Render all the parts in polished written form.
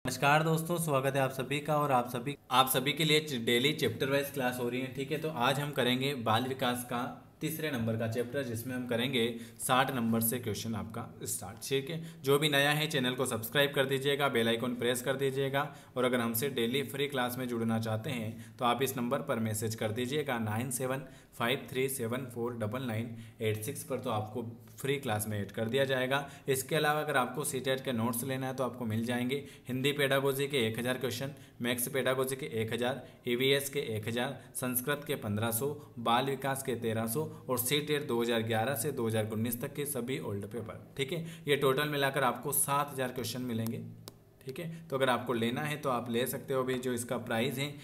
नमस्कार दोस्तों, स्वागत है आप सभी का। और आप सभी के लिए डेली चैप्टर वाइज क्लास हो रही है। ठीक है, तो आज हम करेंगे बाल विकास का तीसरे नंबर का चैप्टर, जिसमें हम करेंगे 60 नंबर से क्वेश्चन आपका स्टार्ट। ठीक है, जो भी नया है चैनल को सब्सक्राइब कर दीजिएगा, बेल आइकन प्रेस कर दीजिएगा। और अगर हमसे डेली फ्री क्लास में जुड़ना चाहते हैं तो आप इस नंबर पर मैसेज कर दीजिएगा 9753749986 पर, तो आपको फ्री क्लास में ऐड कर दिया जाएगा। इसके अलावा अगर आपको सीटेट के नोट्स लेना है तो आपको मिल जाएंगे। हिंदी पेडागोजी के 1000 क्वेश्चन, मैथ्स पेडागोजी के 1000, ईवीएस के 1000, संस्कृत के 1500, बाल विकास के 1300 और सीटेट 2011 से 2019 तक के सभी ओल्ड पेपर। ठीक है, ये टोटल मिलाकर आपको 7000 क्वेश्चन मिलेंगे। ठीक है, तो अगर आपको लेना है तो आप ले सकते हो। अभी जो इसका प्राइस है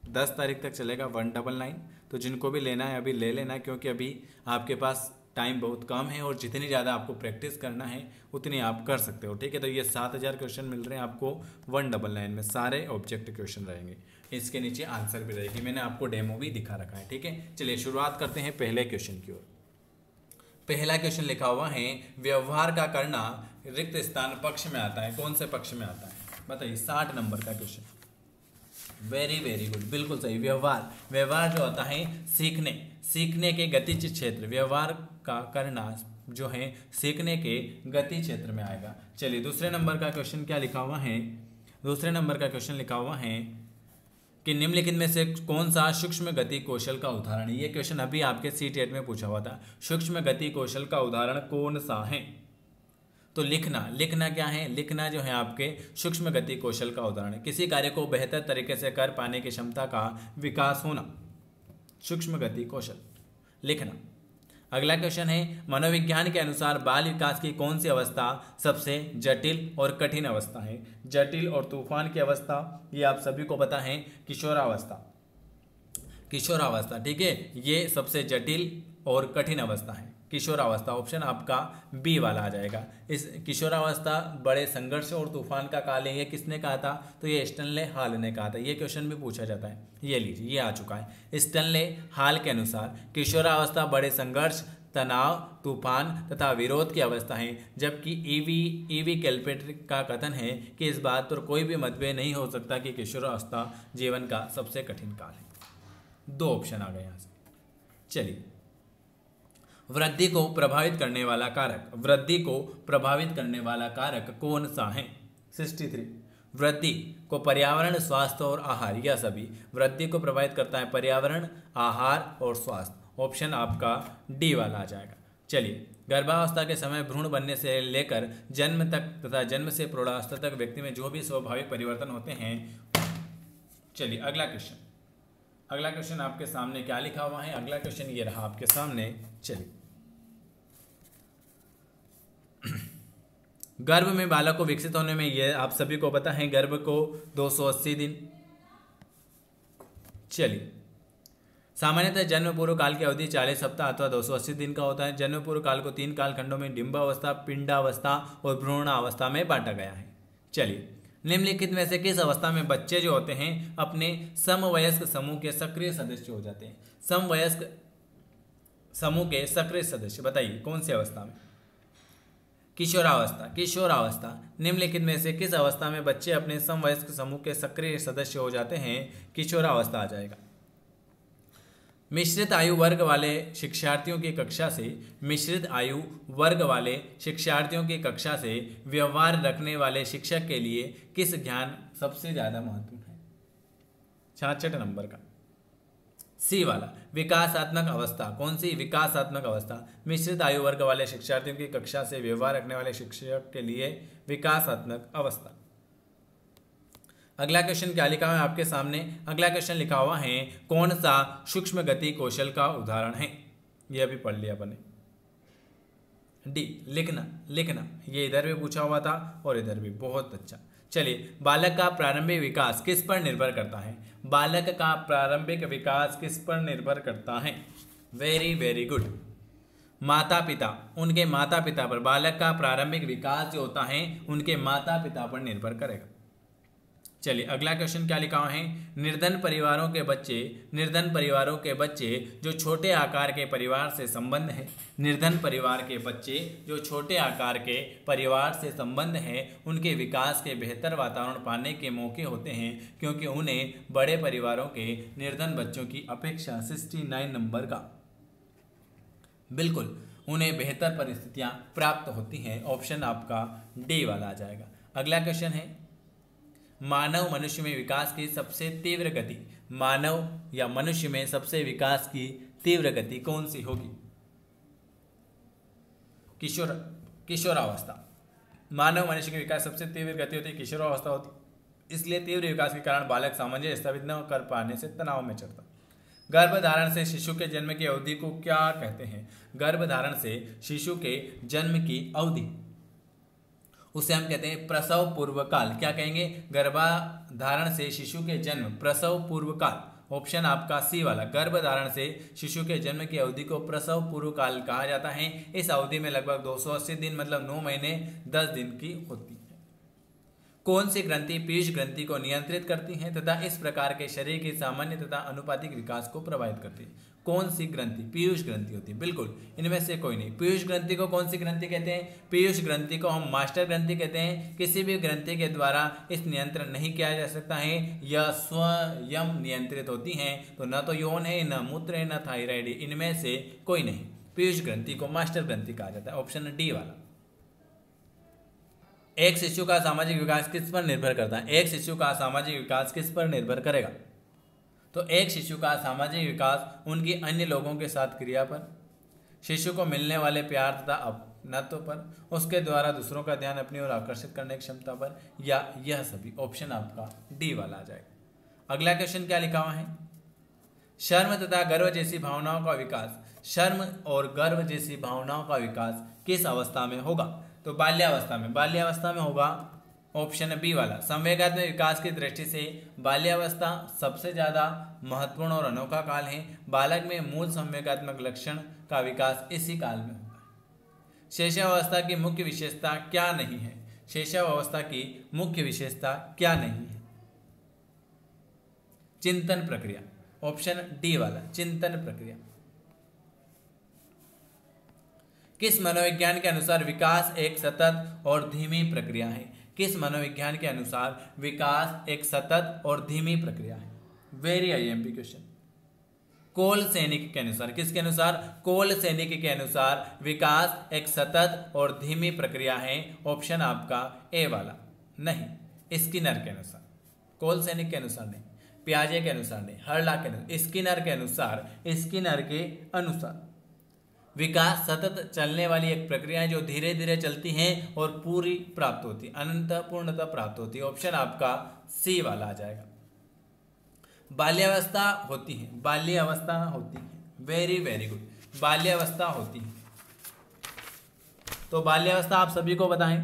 10 तारीख तक चलेगा 199। तो जिनको भी लेना है अभी ले लेना, क्योंकि अभी आपके पास टाइम बहुत कम है और जितनी ज़्यादा आपको प्रैक्टिस करना है उतनी आप कर सकते हो। ठीक है, तो ये 7000 क्वेश्चन मिल रहे हैं आपको 199 में। सारे ऑब्जेक्टिव क्वेश्चन रहेंगे, इसके नीचे आंसर भी रहेगी। मैंने आपको डेमो भी दिखा रखा है। ठीक है, चलिए शुरुआत करते हैं पहले क्वेश्चन की ओर। पहला क्वेश्चन लिखा हुआ है, व्यवहार का करना रिक्त स्थान पक्ष में आता है। कौन से पक्ष में आता है बताइए? 60 नंबर का क्वेश्चन। वेरी वेरी गुड, बिल्कुल सही। व्यवहार जो होता है सीखने के गतिज क्षेत्र, व्यवहार का करना जो है सीखने के गति क्षेत्र में आएगा। चलिए दूसरे नंबर का क्वेश्चन क्या लिखा हुआ है? दूसरे नंबर का क्वेश्चन लिखा हुआ है कि निम्नलिखित में से कौन सा सूक्ष्म गति कौशल का उदाहरण है। ये क्वेश्चन अभी आपके सीटेट में पूछा हुआ था। सूक्ष्म गति कौशल का उदाहरण कौन सा है? तो लिखना क्या है? लिखना जो है आपके सूक्ष्म गति कौशल का उदाहरण है। किसी कार्य को बेहतर तरीके से कर पाने की क्षमता का विकास होना, सूक्ष्म गति कौशल लिखना। अगला क्वेश्चन है, मनोविज्ञान के अनुसार बाल विकास की कौन सी अवस्था सबसे जटिल और कठिन अवस्था है? जटिल और तूफान की अवस्था, ये आप सभी को पता है, किशोरावस्था। ठीक है, ये सबसे जटिल और कठिन अवस्था है किशोरावस्था। ऑप्शन आपका बी वाला आ जाएगा। इस किशोरावस्था बड़े संघर्ष और तूफान का काल है। ये किसने कहा था? तो ये स्टैनले हॉल ने कहा था। ये क्वेश्चन भी पूछा जाता है। ये लीजिए, ये आ चुका है। स्टैनले हॉल के अनुसार किशोरावस्था बड़े संघर्ष, तनाव, तूफान तथा विरोध की अवस्था है। जबकि ईवी कैलपेट्रिक का कथन है कि इस बात पर कोई भी मतभेद नहीं हो सकता कि किशोरावस्था जीवन का सबसे कठिन काल है। 2 ऑप्शन आ गए यहाँ से। चलिए, वृद्धि को प्रभावित करने वाला कारक कौन सा है? 63। वृद्धि को पर्यावरण, स्वास्थ्य और आहार, यह सभी वृद्धि को प्रभावित करता है। पर्यावरण, आहार और स्वास्थ्य। ऑप्शन आपका डी वाला आ जाएगा। चलिए, गर्भावस्था के समय भ्रूण बनने से लेकर जन्म तक तथा जन्म से प्रौढ़ावस्था तक व्यक्ति में जो भी स्वाभाविक परिवर्तन होते हैं। चलिए अगला क्वेश्चन आपके सामने क्या लिखा हुआ है? अगला क्वेश्चन ये रहा आपके सामने। चलिए, गर्भ में बालक को विकसित होने में, ये आप सभी को पता है, गर्भ को 280 दिन। चलिए, सामान्यतः जन्म पूर्व काल की अवधि 40 सप्ताह अथवा 280 दिन का होता है। जन्म पूर्व काल को 3 कालखंडों में डिंबावस्था, पिंडावस्था और भ्रूणावस्था में बांटा गया है। चलिए, निम्नलिखित में से किस अवस्था में बच्चे जो होते हैं अपने समवयस्क समूह के सक्रिय सदस्य हो जाते हैं? समवयस्क समूह के सक्रिय सदस्य, बताइए कौन सी अवस्था में? किशोरावस्था। निम्नलिखित में से किस अवस्था में बच्चे अपने समवयस्क समूह के सक्रिय सदस्य हो जाते हैं? किशोरावस्था आ जाएगा। मिश्रित आयु वर्ग वाले शिक्षार्थियों की कक्षा से व्यवहार रखने वाले शिक्षक के लिए किस ज्ञान सबसे ज्यादा महत्वपूर्ण है? 66 नंबर का सी वाला, विकासात्मक अवस्था। कौन सी? विकासात्मक अवस्था। मिश्रित आयु वर्ग वाले शिक्षार्थियों की कक्षा से व्यवहार रखने वाले शिक्षक के लिए विकासात्मक अवस्था। अगला क्वेश्चन क्या लिखा हुआ है आपके सामने? अगला क्वेश्चन लिखा हुआ है, कौन सा सूक्ष्म गति कौशल का उदाहरण है? यह अभी पढ़ लिया अपने। डी, लिखना। ये इधर भी पूछा हुआ था और इधर भी। बहुत अच्छा। चलिए, बालक का प्रारंभिक विकास किस पर निर्भर करता है? बालक का प्रारंभिक विकास किस पर निर्भर करता है? वेरी वेरी गुड, माता पिता। उनके माता पिता पर बालक का प्रारंभिक विकास जो होता है उनके माता पिता पर निर्भर करेगा। चलिए अगला क्वेश्चन क्या लिखा हुआ है, निर्धन परिवारों के बच्चे जो छोटे आकार के परिवार से संबंध है, निर्धन परिवार के बच्चे जो छोटे आकार के परिवार से संबंध है, उनके विकास के बेहतर वातावरण पाने के मौके होते हैं, क्योंकि उन्हें बड़े परिवारों के निर्धन बच्चों की अपेक्षा 69 नंबर का बिल्कुल उन्हें बेहतर परिस्थितियां प्राप्त होती हैं। ऑप्शन आपका डी वाला आ जाएगा। अगला क्वेश्चन है, मानव मनुष्य में विकास की सबसे तीव्र गति, मानव या मनुष्य में सबसे विकास की तीव्र गति कौन सी होगी? किशोरावस्था। मानव मनुष्य के विकास सबसे तीव्र गति होती है किशोरावस्था होती, इसलिए तीव्र विकास के कारण बालक सामंजस्य स्थापित न कर पाने से तनाव में चढ़ता। गर्भधारण से शिशु के जन्म की अवधि को क्या कहते हैं? गर्भधारण से शिशु के जन्म की अवधि उसे हम कहते हैं प्रसव पूर्व काल। क्या कहेंगे? गर्भधारण से शिशु के जन्म, प्रसव पूर्व काल। ऑप्शन आपका सी वाला, गर्भधारण से शिशु के जन्म की अवधि को प्रसव पूर्व काल कहा जाता है। इस अवधि में लगभग 280 दिन मतलब 9 महीने 10 दिन की होती है। कौन सी ग्रंथि पीयूष ग्रंथि को नियंत्रित करती है तथा इस प्रकार के शरीर के सामान्य तथा अनुपातिक विकास को प्रभावित करती है? कौन सी ग्रंथि? पीयूष ग्रंथि होती है। बिल्कुल इनमें से कोई नहीं। पीयूष ग्रंथि को कौन सी ग्रंथि कहते हैं? पीयूष ग्रंथि को हम मास्टर ग्रंथि कहते हैं। किसी भी ग्रंथि के द्वारा इस नियंत्रण नहीं किया जा सकता है, यह स्वयं नियंत्रित होती हैं। तो न तो यौन है, न मूत्र है, न थायराइड, इनमें से कोई नहीं। पीयूष ग्रंथि को मास्टर ग्रंथि कहा जाता है। ऑप्शन डी वाला। एक शिशु का सामाजिक विकास किस पर निर्भर करता है? एक शिशु का सामाजिक विकास किस पर निर्भर करेगा? तो एक शिशु का सामाजिक विकास उनकी अन्य लोगों के साथ क्रिया पर, शिशु को मिलने वाले प्यार तथा अपनत्व पर, उसके द्वारा दूसरों का ध्यान अपनी ओर आकर्षित करने की क्षमता पर, या यह सभी। ऑप्शन आपका डी वाला आ जाएगा। अगला क्वेश्चन क्या लिखा हुआ है, शर्म तथा गर्व जैसी भावनाओं का विकास, शर्म और गर्व जैसी भावनाओं का विकास किस अवस्था में होगा? तो बाल्यावस्था में, बाल्यावस्था में होगा। ऑप्शन बी वाला। संवेगात्मक विकास की दृष्टि से बाल्यावस्था सबसे ज्यादा महत्वपूर्ण और अनोखा काल है। बालक में मूल संवेगात्मक लक्षण का विकास इसी काल में होगा। शैशवावस्था की मुख्य विशेषता क्या नहीं है? शैशवावस्था की मुख्य विशेषता क्या नहीं है? चिंतन प्रक्रिया। ऑप्शन डी वाला, चिंतन प्रक्रिया। किस मनोविज्ञान के अनुसार विकास एक सतत और धीमी प्रक्रिया है? किस मनोविज्ञान के अनुसार विकास एक सतत और धीमी प्रक्रिया है? Very IMP question. कोल सैनिक के अनुसार, किसके अनुसार? कोल सैनिक के अनुसार विकास एक सतत और धीमी प्रक्रिया है। ऑप्शन आपका ए वाला। नहीं, स्किनर के अनुसार। कोल सैनिक के अनुसार नहीं, पियाजे के अनुसार नहीं, हर्ला के अनुसार, स्किनर के अनुसार, स्किनर के अनुसार विकास सतत चलने वाली एक प्रक्रिया है जो धीरे धीरे चलती है और पूरी प्राप्त होती है, अनंत पूर्णता प्राप्त होती है। ऑप्शन आपका सी वाला आ जाएगा। बाल्यावस्था होती है, बाल्यावस्था होती है। वेरी वेरी गुड, बाल्यावस्था होती है। तो बाल्यावस्था आप सभी को बताएं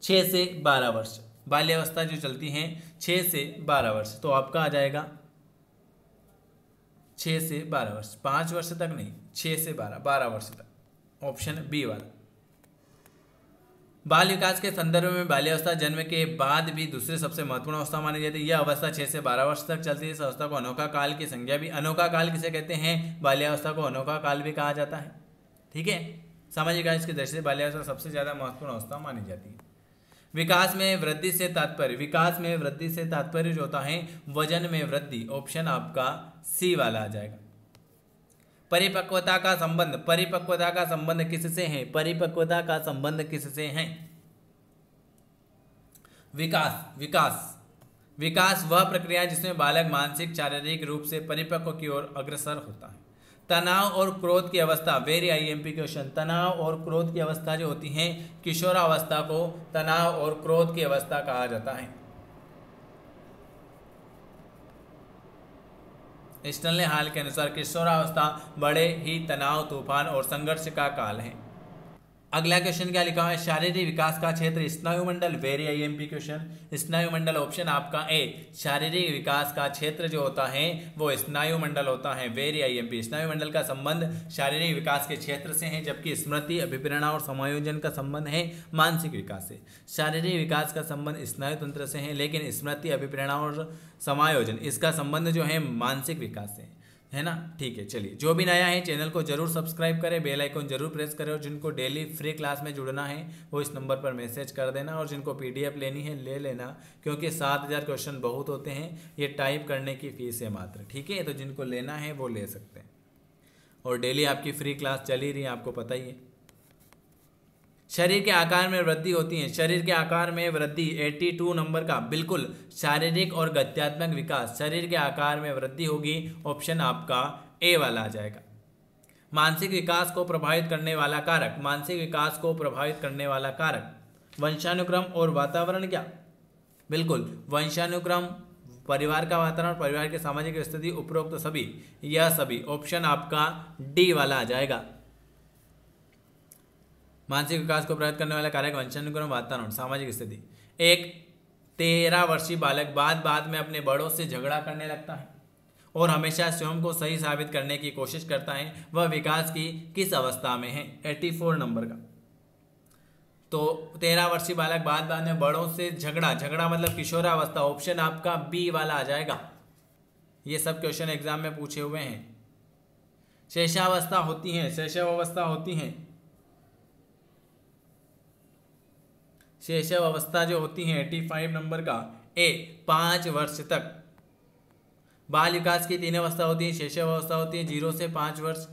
6 से 12 वर्ष, बाल्यावस्था जो चलती है 6 से 12 वर्ष। तो आपका आ जाएगा 6 से 12 वर्ष, 5 वर्ष तक नहीं, 6 से 12 वर्ष तक। ऑप्शन बी वाला। बाल विकास के संदर्भ में बाल्यावस्था जन्म के बाद भी दूसरी सबसे महत्वपूर्ण अवस्था मानी जाती है। यह अवस्था 6 से 12 वर्ष तक चलती है। इस अवस्था को अनोखा काल की संज्ञा भी, अनोखा काल किसे कहते हैं? बाल्यावस्था को अनोखा काल भी कहा जाता है। ठीक है, सामाजिक विकास की दृष्टि से बाल्यावस्था सबसे ज्यादा महत्वपूर्ण अवस्था मानी जाती है। विकास में वृद्धि से तात्पर्य, विकास में वृद्धि से तात्पर्य जो होता है वजन में वृद्धि। ऑप्शन आपका सी वाला आ जाएगा। परिपक्वता का संबंध, परिपक्वता का संबंध किससे है? परिपक्वता का संबंध किससे है? विकास, विकास, विकास वह प्रक्रिया जिसमें बालक मानसिक शारीरिक रूप से परिपक्व की ओर अग्रसर होता है। तनाव और क्रोध की अवस्था, वेरी आईएमपी क्वेश्चन। तनाव और क्रोध की अवस्था जो होती है, किशोरावस्था को तनाव और क्रोध की अवस्था कहा जाता है। स्टैनले हॉल के अनुसार किशोरावस्था बड़े ही तनाव, तूफान और संघर्ष का काल है। अगला क्वेश्चन क्या लिखा हुआ है, शारीरिक विकास का क्षेत्र स्नायुमंडल, वेरी आईएमपी क्वेश्चन। स्नायुमंडल ऑप्शन आपका ए, शारीरिक विकास का क्षेत्र जो होता है वो स्नायुमंडल होता है, वेरी आईएमपी। स्नायुमंडल का संबंध शारीरिक विकास के क्षेत्र से है, जबकि स्मृति, अभिप्रेरणा और समायोजन का संबंध है मानसिक विकास से। शारीरिक विकास का संबंध स्नायु तंत्र से है, लेकिन स्मृति, अभिप्रेरणा और समायोजन इसका संबंध जो है मानसिक विकास से है ना। ठीक है, चलिए जो भी नया है चैनल को जरूर सब्सक्राइब करें, बेल आइकन जरूर प्रेस करें, और जिनको डेली फ्री क्लास में जुड़ना है वो इस नंबर पर मैसेज कर देना, और जिनको पीडीएफ लेनी है ले लेना, क्योंकि 7000 क्वेश्चन बहुत होते हैं, ये टाइप करने की फीस है मात्र। ठीक है, तो जिनको लेना है वो ले सकते हैं, और डेली आपकी फ्री क्लास चल ही रही है, आपको पता ही है। शरीर के आकार में वृद्धि होती है, शरीर के आकार में वृद्धि 82 नंबर का, बिल्कुल शारीरिक और गत्यात्मक विकास, शरीर के आकार में वृद्धि होगी, ऑप्शन आपका ए वाला आ जाएगा। मानसिक विकास को प्रभावित करने वाला कारक, मानसिक विकास को प्रभावित करने वाला कारक, वंशानुक्रम और वातावरण क्या, बिल्कुल वंशानुक्रम, परिवार का वातावरण, परिवार की सामाजिक स्थिति, उपरोक्त सभी, यह सभी, ऑप्शन आपका डी वाला आ जाएगा। मानसिक विकास को प्रभावित करने वाला कारक वंशानुक्रम, वातावरण, सामाजिक स्थिति। एक 13 वर्षीय बालक बाद में अपने बड़ों से झगड़ा करने लगता है और हमेशा स्वयं को सही साबित करने की कोशिश करता है, वह विकास की किस अवस्था में है, 84 नंबर का। तो 13 वर्षीय बालक बाद में बड़ों से झगड़ा मतलब किशोरावस्था, ऑप्शन आपका बी वाला आ जाएगा। ये सब क्वेश्चन एग्जाम में पूछे हुए हैं। शैशवावस्था होती है, शैशवावस्था होती है, शैशव अवस्था जो होती है 85 नंबर का, ए 5 वर्ष तक। बाल विकास की 3 अवस्था होती है, शैशव अवस्था होती है 0 से 5 वर्ष,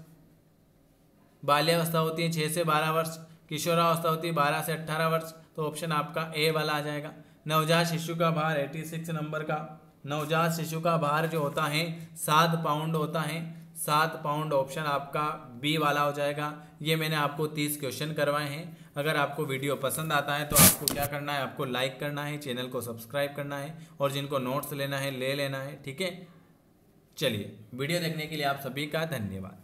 बाल्यावस्था होती है 6 से 12 वर्ष, किशोरावस्था होती है 12 से 18 वर्ष, तो ऑप्शन आपका ए वाला आ जाएगा। नवजात शिशु का भार 86 नंबर का, नवजात शिशु का भार जो होता है 7 पाउंड होता है, 7 पाउंड, ऑप्शन आपका बी वाला हो जाएगा। ये मैंने आपको 30 क्वेश्चन करवाए हैं। अगर आपको वीडियो पसंद आता है तो आपको क्या करना है, आपको लाइक करना है, चैनल को सब्सक्राइब करना है, और जिनको नोट्स लेना है ले लेना है। ठीक है, चलिए वीडियो देखने के लिए आप सभी का धन्यवाद।